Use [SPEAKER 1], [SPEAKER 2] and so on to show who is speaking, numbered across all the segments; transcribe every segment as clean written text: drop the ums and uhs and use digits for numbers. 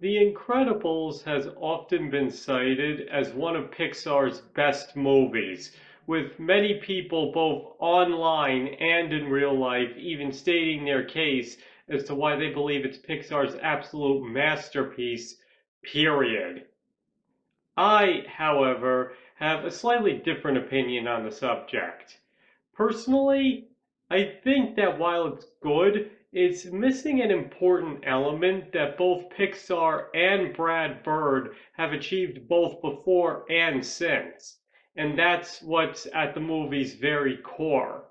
[SPEAKER 1] The Incredibles has often been cited as one of Pixar's best movies, with many people both online and in real life even stating their case as to why they believe it's Pixar's absolute masterpiece, period. I, however, have a slightly different opinion on the subject. Personally, I think that while it's good, it's missing an important element that both Pixar and Brad Bird have achieved both before and since. And that's what's at the movie's very core.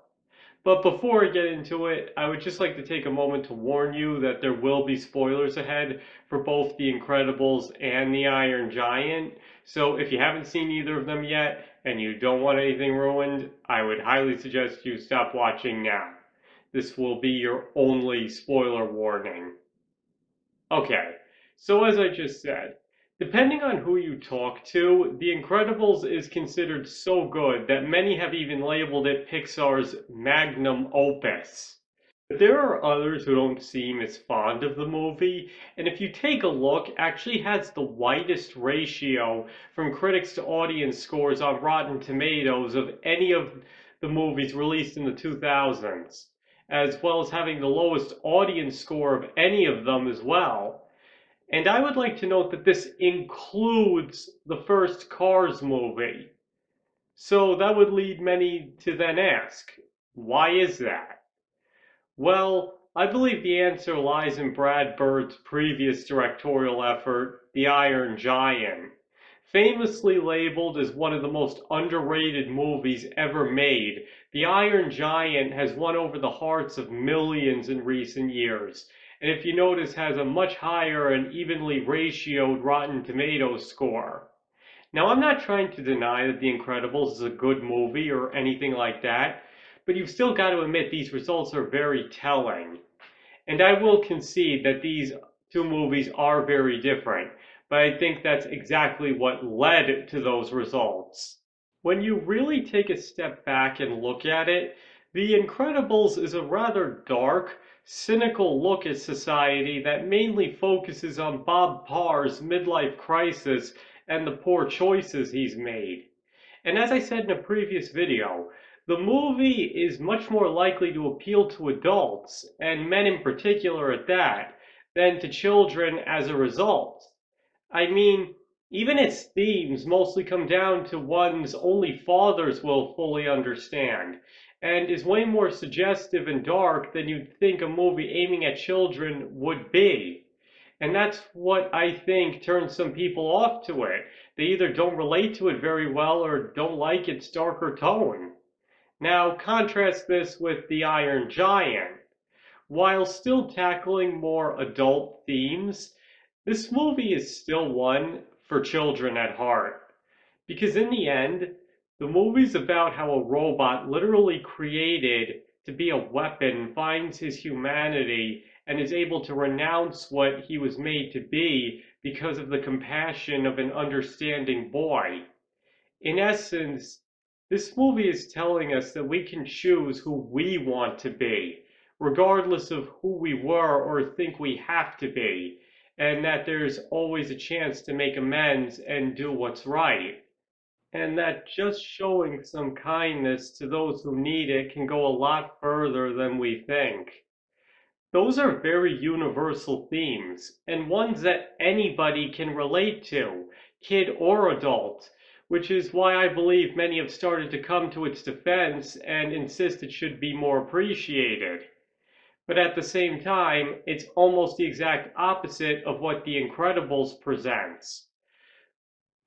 [SPEAKER 1] But before I get into it, I would just like to take a moment to warn you that there will be spoilers ahead for both The Incredibles and The Iron Giant. So if you haven't seen either of them yet and you don't want anything ruined, I would highly suggest you stop watching now. This will be your only spoiler warning. Okay, so as I just said, depending on who you talk to, The Incredibles is considered so good that many have even labeled it Pixar's magnum opus. But there are others who don't seem as fond of the movie, and if you take a look, actually has the widest ratio from critics to audience scores on Rotten Tomatoes of any of the movies released in the 2000s, as well as having the lowest audience score of any of them as well. And I would like to note that this includes the first Cars movie. So that would lead many to then ask, why is that? Well, I believe the answer lies in Brad Bird's previous directorial effort, The Iron Giant. Famously labeled as one of the most underrated movies ever made, The Iron Giant has won over the hearts of millions in recent years, and if you notice has a much higher and evenly ratioed Rotten Tomatoes score. Now, I'm not trying to deny that The Incredibles is a good movie or anything like that, but you've still got to admit these results are very telling. And I will concede that these two movies are very different, but I think that's exactly what led to those results. When you really take a step back and look at it, The Incredibles is a rather dark, cynical look at society that mainly focuses on Bob Parr's midlife crisis and the poor choices he's made. And as I said in a previous video, the movie is much more likely to appeal to adults, and men in particular at that, than to children as a result. I mean, even its themes mostly come down to ones only fathers will fully understand, and is way more suggestive and dark than you'd think a movie aiming at children would be. And that's what I think turns some people off to it. They either don't relate to it very well or don't like its darker tone. Now, contrast this with The Iron Giant. While still tackling more adult themes, this movie is still one for children at heart. Because in the end, the movie's about how a robot literally created to be a weapon finds his humanity and is able to renounce what he was made to be because of the compassion of an understanding boy. In essence, this movie is telling us that we can choose who we want to be, regardless of who we were or think we have to be, and that there's always a chance to make amends and do what's right. And that just showing some kindness to those who need it can go a lot further than we think. Those are very universal themes, and ones that anybody can relate to, kid or adult, which is why I believe many have started to come to its defense and insist it should be more appreciated. But at the same time, it's almost the exact opposite of what The Incredibles presents.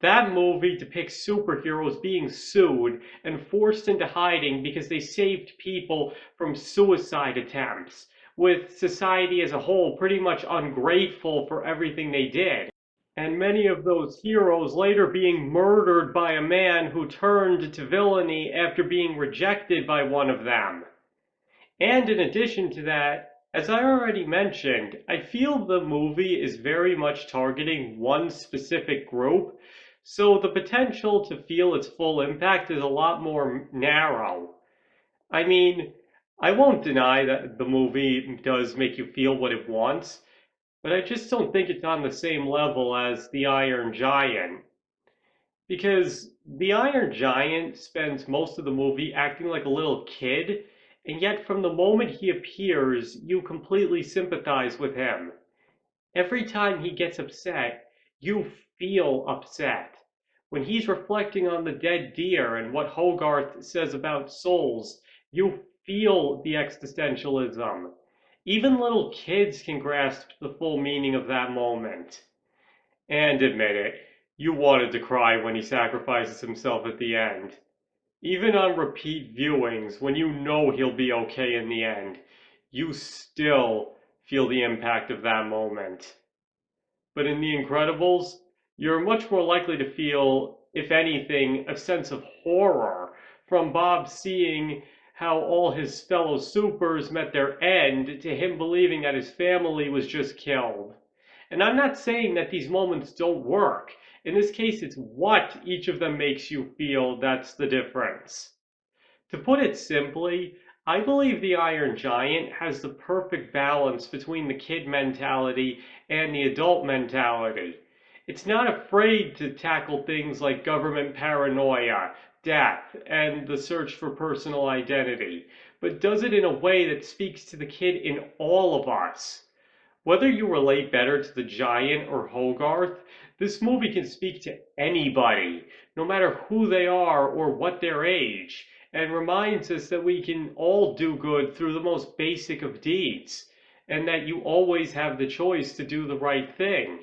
[SPEAKER 1] That movie depicts superheroes being sued and forced into hiding because they saved people from suicide attempts, with society as a whole pretty much ungrateful for everything they did. And many of those heroes later being murdered by a man who turned to villainy after being rejected by one of them. And in addition to that, as I already mentioned, I feel the movie is very much targeting one specific group, so the potential to feel its full impact is a lot more narrow. I mean, I won't deny that the movie does make you feel what it wants, but I just don't think it's on the same level as the Iron Giant. Because the Iron Giant spends most of the movie acting like a little kid, and yet from the moment he appears, you completely sympathize with him. Every time he gets upset, you feel upset. When he's reflecting on the dead deer and what Hogarth says about souls, you feel the existentialism. Even little kids can grasp the full meaning of that moment. And admit it, you wanted to cry when he sacrifices himself at the end. Even on repeat viewings, when you know he'll be okay in the end, you still feel the impact of that moment. But in The Incredibles, you're much more likely to feel, if anything, a sense of horror from Bob seeing how all his fellow supers met their end to him believing that his family was just killed. And I'm not saying that these moments don't work. In this case, it's what each of them makes you feel that's the difference. To put it simply, I believe the Iron Giant has the perfect balance between the kid mentality and the adult mentality. It's not afraid to tackle things like government paranoia, death, and the search for personal identity, but does it in a way that speaks to the kid in all of us. Whether you relate better to the Giant or Hogarth, this movie can speak to anybody, no matter who they are or what their age, and reminds us that we can all do good through the most basic of deeds, and that you always have the choice to do the right thing.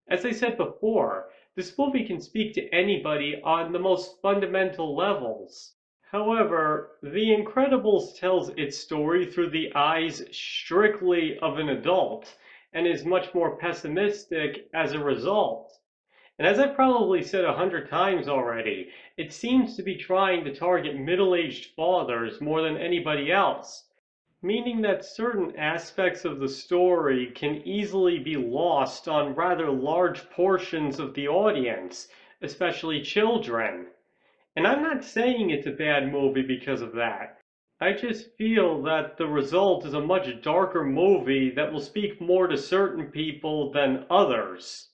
[SPEAKER 1] As I said before, this movie can speak to anybody on the most fundamental levels. However, The Incredibles tells its story through the eyes strictly of an adult and is much more pessimistic as a result. And as I've probably said 100 times already, it seems to be trying to target middle-aged fathers more than anybody else, meaning that certain aspects of the story can easily be lost on rather large portions of the audience, especially children. And I'm not saying it's a bad movie because of that. I just feel that the result is a much darker movie that will speak more to certain people than others.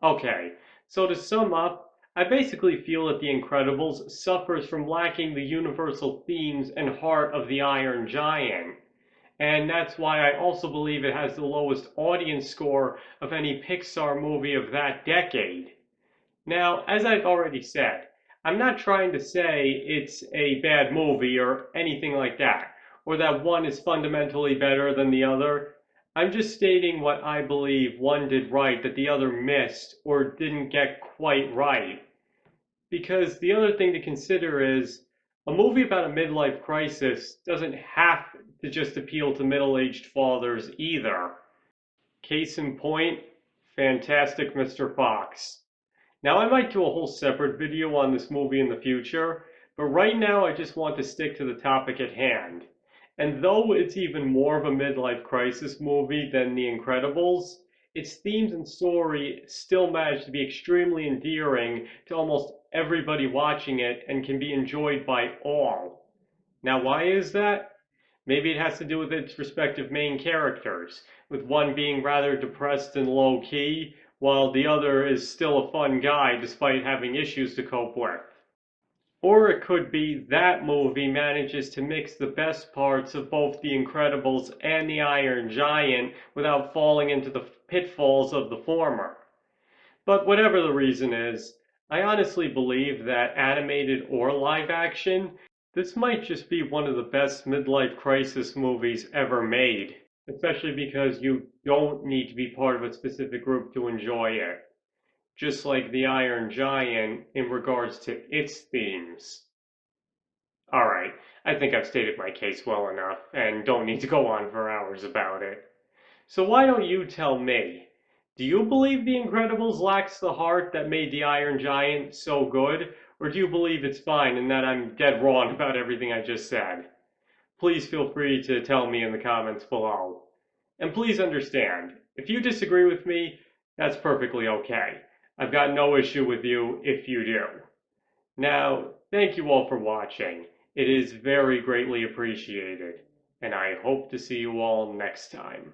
[SPEAKER 1] Okay, so to sum up, I basically feel that The Incredibles suffers from lacking the universal themes and heart of The Iron Giant. And that's why I also believe it has the lowest audience score of any Pixar movie of that decade. Now, as I've already said, I'm not trying to say it's a bad movie or anything like that, or that one is fundamentally better than the other. I'm just stating what I believe one did right that the other missed or didn't get quite right. Because the other thing to consider is a movie about a midlife crisis doesn't have to just appeal to middle-aged fathers either. Case in point, Fantastic Mr. Fox. Now, I might do a whole separate video on this movie in the future, but right now I just want to stick to the topic at hand. And though it's even more of a midlife crisis movie than The Incredibles, its themes and story still manage to be extremely endearing to almost everybody watching it and can be enjoyed by all. Now, why is that? Maybe it has to do with its respective main characters, with one being rather depressed and low key, while the other is still a fun guy despite having issues to cope with. Or it could be that movie manages to mix the best parts of both The Incredibles and The Iron Giant without falling into the pitfalls of the former. But whatever the reason is, I honestly believe that animated or live action, this might just be one of the best midlife crisis movies ever made, especially because you don't need to be part of a specific group to enjoy it, just like The Iron Giant in regards to its themes. Alright, I think I've stated my case well enough and don't need to go on for hours about it. So why don't you tell me? Do you believe The Incredibles lacks the heart that made The Iron Giant so good, or do you believe it's fine and that I'm dead wrong about everything I just said? Please feel free to tell me in the comments below. And please understand, if you disagree with me, that's perfectly okay. I've got no issue with you if you do. Now, thank you all for watching. It is very greatly appreciated, and I hope to see you all next time.